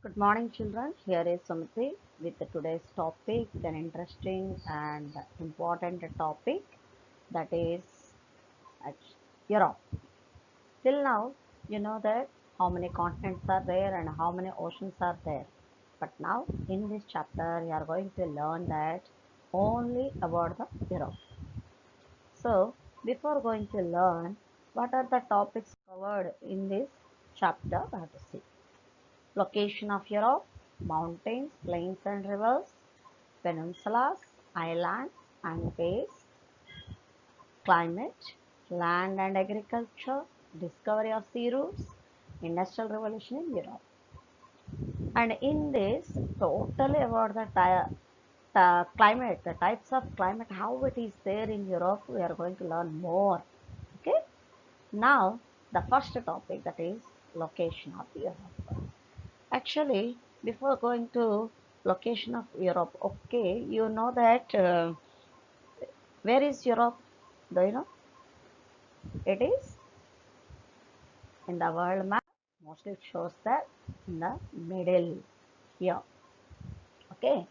Good morning, children. Here is Sumati with today's topic, an interesting and important topic that is act- Europe. Till now, you know that how many continents are there and how many oceans are there. But now, in this chapter, you are going to learn that only about the Europe. So, before going to learn, what are the topics covered in this chapter? We have to see. Location of Europe, mountains, plains and rivers, peninsulas, islands and bays, climate, land and agriculture, discovery of sea routes, industrial revolution in Europe. And in this, totally about the climate, the types of climate, how it is there in Europe, we are going to learn more. Okay. Now, the first topic, that is location of Europe. Actually, before going to location of Europe, okay, you know that where is Europe? Do you know? It is in the world map. Mostly it shows that in the middle here. Okay,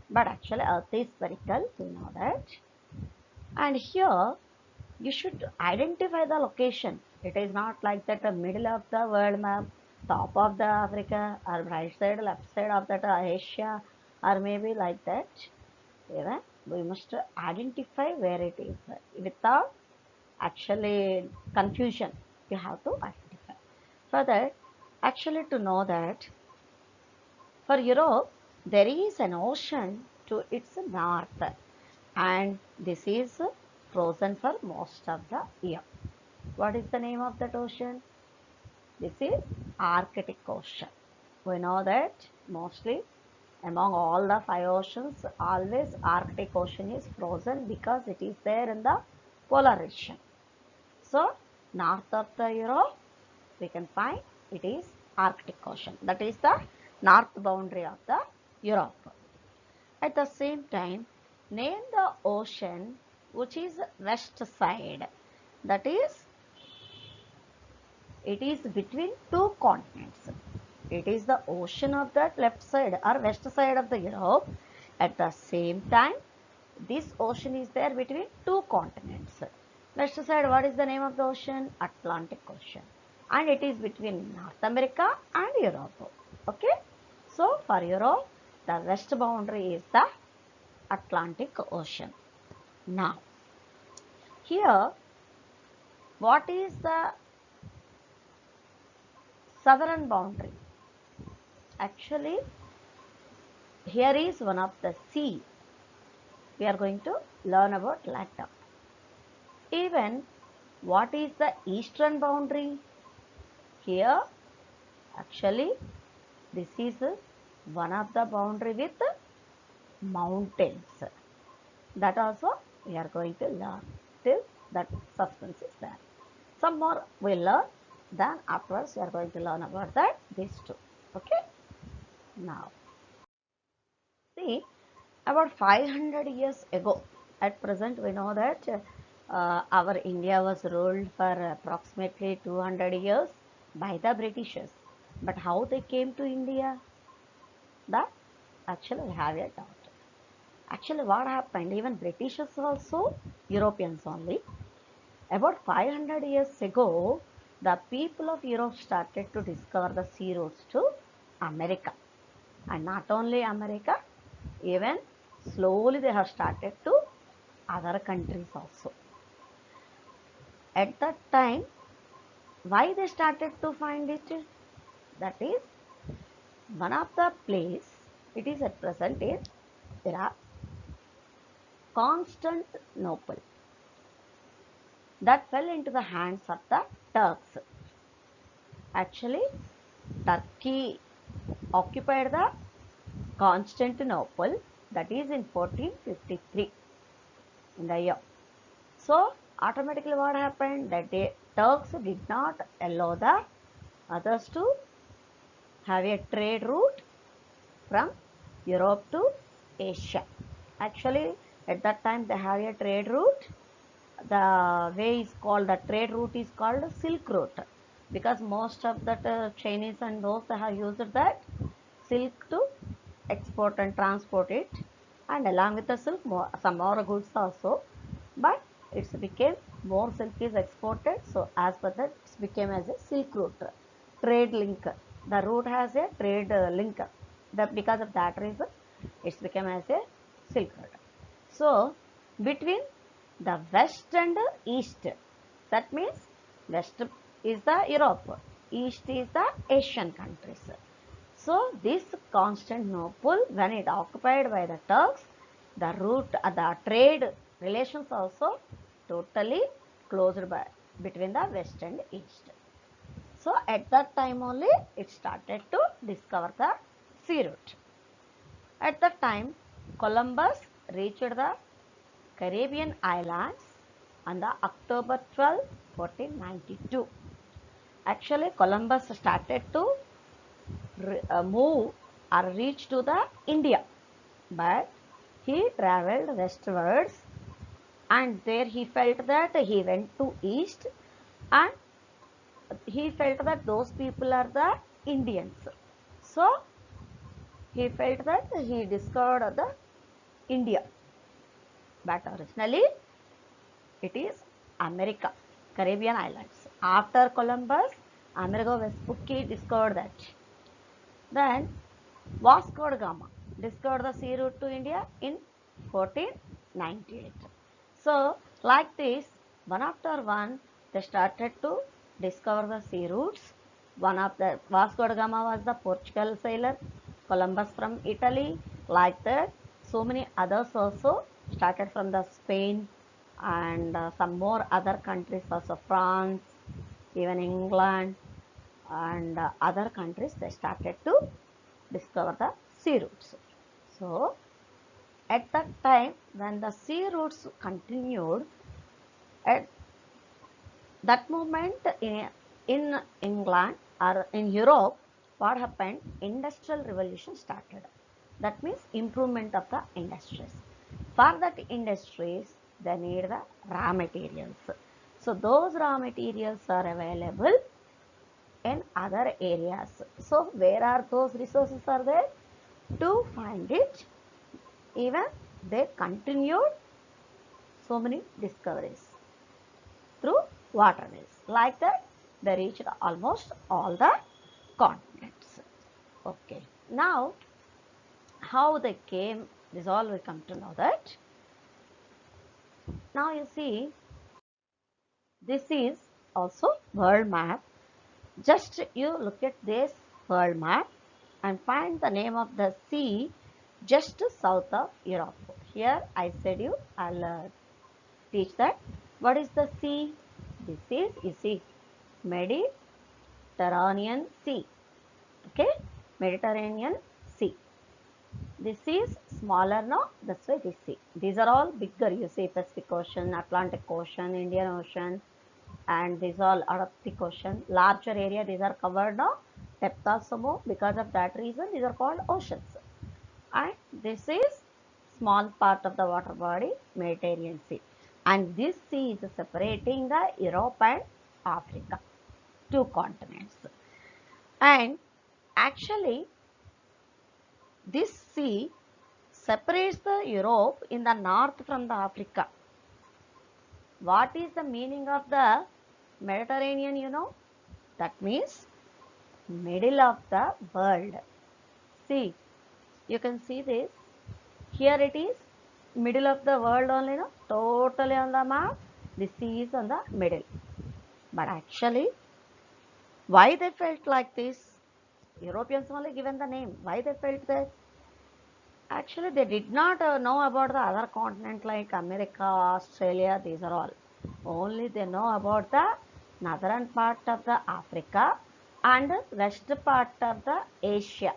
but actually Earth is spherical. We know that. And here you should identify the location. It is not like that the middle of the world map, top of the Africa, or right side, left side of that Asia, or maybe like that. Even we must identify where it is without actually confusion. You have to identify. For that, actually to know that for Europe, there is an ocean to its north, and this is frozen for most of the year. What is the name of that ocean? This is Arctic Ocean. We know that mostly among all the five oceans, always Arctic Ocean is frozen because it is there in the polar region. So, north of the Europe, we can find it is Arctic Ocean. That is the north boundary of the Europe. At the same time, name the ocean which is west side. That is, it is between two continents. It is the ocean of that left side or west side of the Europe. At the same time, this ocean is there between two continents. West side, what is the name of the ocean? Atlantic Ocean. And it is between North America and Europe. Okay. So, for Europe, the west boundary is the Atlantic Ocean. Now, here, what is the southern boundary? Actually, here is one of the sea. We are going to learn about later. Even what is the eastern boundary? Here, actually, this is one of the boundary with mountains. That also we are going to learn. Till that suspense is there. Some more we'll learn. Then afterwards we are going to learn about that these two. Okay. Now, see, about 500 years ago, at present we know that our India was ruled for approximately 200 years by the Britishers. But how they came to India? That actually we have a doubt. Actually, what happened? Even Britishers also, Europeans only. About 500 years ago, the people of Europe started to discover the sea routes to America. And not only America, even slowly they have started to other countries also. At that time, why they started to find it? That is one of the place it is at present is there Constantinople that fell into the hands of the Turks. Actually, Turkey occupied the Constantinople, that is in 1453 in the year. So automatically what happened? That the Turks did not allow the others to have a trade route from Europe to Asia. Actually, at that time they have a trade route. The way is called, the trade route is called Silk Route, because most of that Chinese and those they have used that silk to export and transport it, and along with the silk some more goods also, but it became more silk is exported, so as per that it became as a silk route, trade link. The route has a trade link, because of that reason it became as a silk route. So between the west and east, that means west is the Europe, east is the Asian countries. So this Constantinople, when it occupied by the Turks, the route, the trade relations also totally closed by between the west and east. So at that time only it started to discover the sea route. At that time, Columbus reached the Caribbean islands on the October 12, 1492. Actually, Columbus started to move or reach to the India, but he traveled westwards, and there he felt that he went to east, and he felt that those people are the Indians. So he felt that he discovered the India, but originally it is America, Caribbean islands. After Columbus, Amerigo Vespucci discovered that. Then Vasco da Gama discovered the sea route to India in 1498. So, like this, one after one, they started to discover the sea routes. One of the Vasco da Gama was the Portugal sailor, Columbus from Italy, like that. So many others also started from the Spain, and some more other countries also, France, even England, and other countries, they started to discover the sea routes. So at that time when the sea routes continued, at that moment in England or in Europe, what happened? Industrial revolution started. That means improvement of the industries. For that industries, they need the raw materials. So those raw materials are available in other areas. So where are those resources are there? To find it, even they continued so many discoveries through waterways. Like that, they reached almost all the continents. Okay, now how they came, this all we come to know that. Now you see, this is also world map. Just you look at this world map and find the name of the sea just south of Europe. Here I said I'll teach that. What is the sea? This is, you see, Mediterranean Sea. Okay, Mediterranean Sea. This is smaller, no? That's why this sea. These are all bigger. You see, Pacific Ocean, Atlantic Ocean, Indian Ocean, and these all Arctic Ocean. Larger area, these are covered now. Depth also more. Because of that reason, these are called oceans. And this is small part of the water body, Mediterranean Sea. And this sea is separating the Europe and Africa, two continents. And actually, this sea separates the Europe in the north from the Africa. What is the meaning of the Mediterranean, you know? That means middle of the world. See, you can see this. Here it is middle of the world only, no? Totally on the map. The sea is on the middle. But actually, why they felt like this? Europeans only given the name. Why they felt that? Actually, they did not know about the other continent like America, Australia, these are all. Only they know about the northern part of the Africa and west part of the Asia.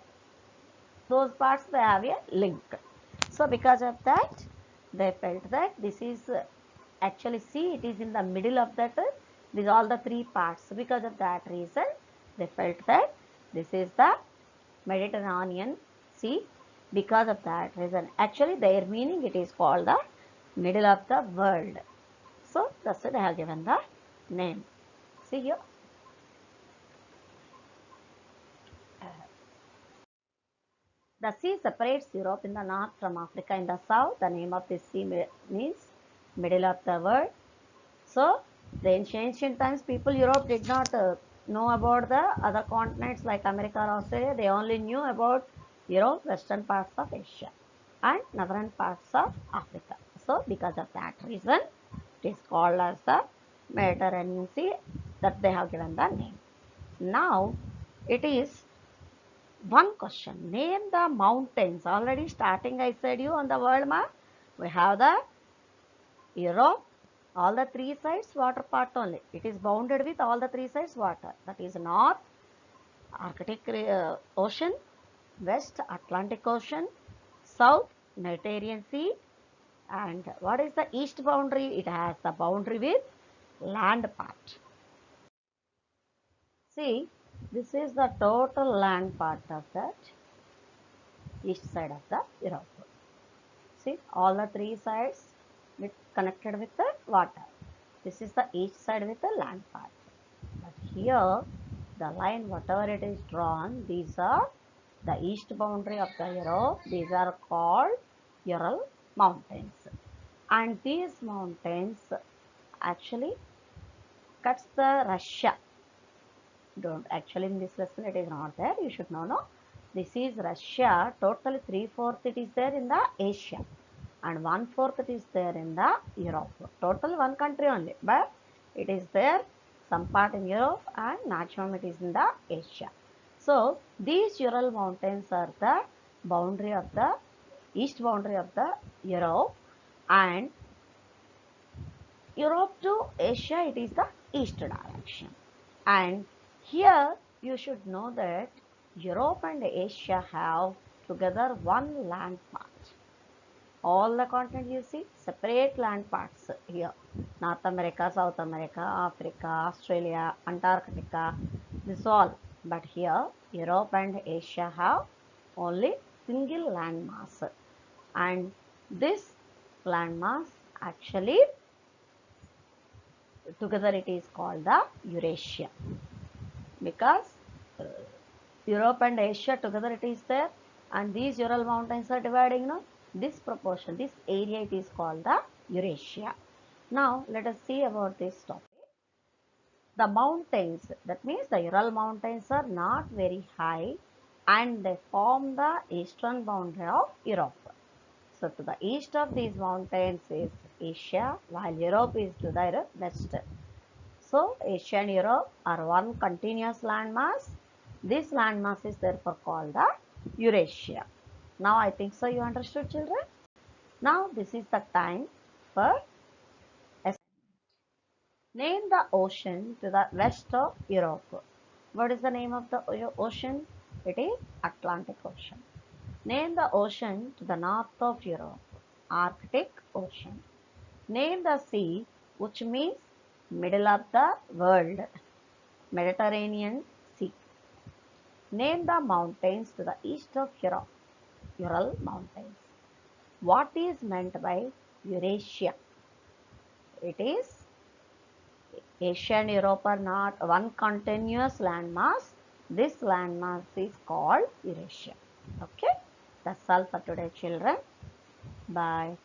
Those parts they have a link. So because of that, they felt that this is actually see, it is in the middle of that, these all the three parts. Because of that reason, they felt that this is the Mediterranean Sea. Because of that reason, actually their meaning, it is called the middle of the world. So that's why they have given the name. See here. The sea separates Europe in the north from Africa in the south. The name of this sea means middle of the world. So, the ancient times, people Europe did not know about the other continents like America or Australia. They only knew about Europe, western parts of Asia, and northern parts of Africa. So, because of that reason, it is called as the Mediterranean Sea, that they have given the name. Now, it is one question. Name the mountains. Already starting, I said you on the world map, we have the Europe, all the three sides water part only. It is bounded with all the three sides water. That is north, Arctic Ocean, west, Atlantic Ocean, south, Mediterranean Sea, and what is the east boundary? It has the boundary with land part. See, this is the total land part of that east side of the Europe. See, all the three sides connected with the water. This is the east side with the land part. But here, the line, whatever it is drawn, these are the east boundary of the Europe. These are called Ural Mountains. And these mountains actually cuts the Russia. Don't actually in this lesson it is not there. You should know, no. This is Russia. Totally 3/4 it is there in the Asia, and 1/4 it is there in the Europe. Total one country only, but it is there some part in Europe and maximum it is in the Asia. So these Ural mountains are the boundary of the east boundary of the Europe, and Europe to Asia it is the east direction. And here you should know that Europe and Asia have together one land part. All the continent you see separate land parts here. North America, South America, Africa, Australia, Antarctica, this all. But here Europe and Asia have only single land mass. And this land mass actually together it is called the Eurasia, because Europe and Asia together it is there, and these Ural mountains are dividing, this proportion, this area it is called the Eurasia. Now let us see about this topic. The mountains, that means the Ural mountains are not very high and they form the eastern boundary of Europe. So to the east of these mountains is Asia, while Europe is to the west. So Asia and Europe are one continuous landmass. This landmass is therefore called the Eurasia. Now I think so you understood, children. Now this is the time for assignment. Name the ocean to the west of Europe. What is the name of the ocean? It is Atlantic Ocean. Name the ocean to the north of Europe. Arctic Ocean. Name the sea, which means middle of the world. Mediterranean Sea. Name the mountains to the east of Europe. Ural Mountains. What is meant by Eurasia? It is Asia and Europe are not one continuous landmass. This landmass is called Eurasia. Okay, that's all for today, children. Bye.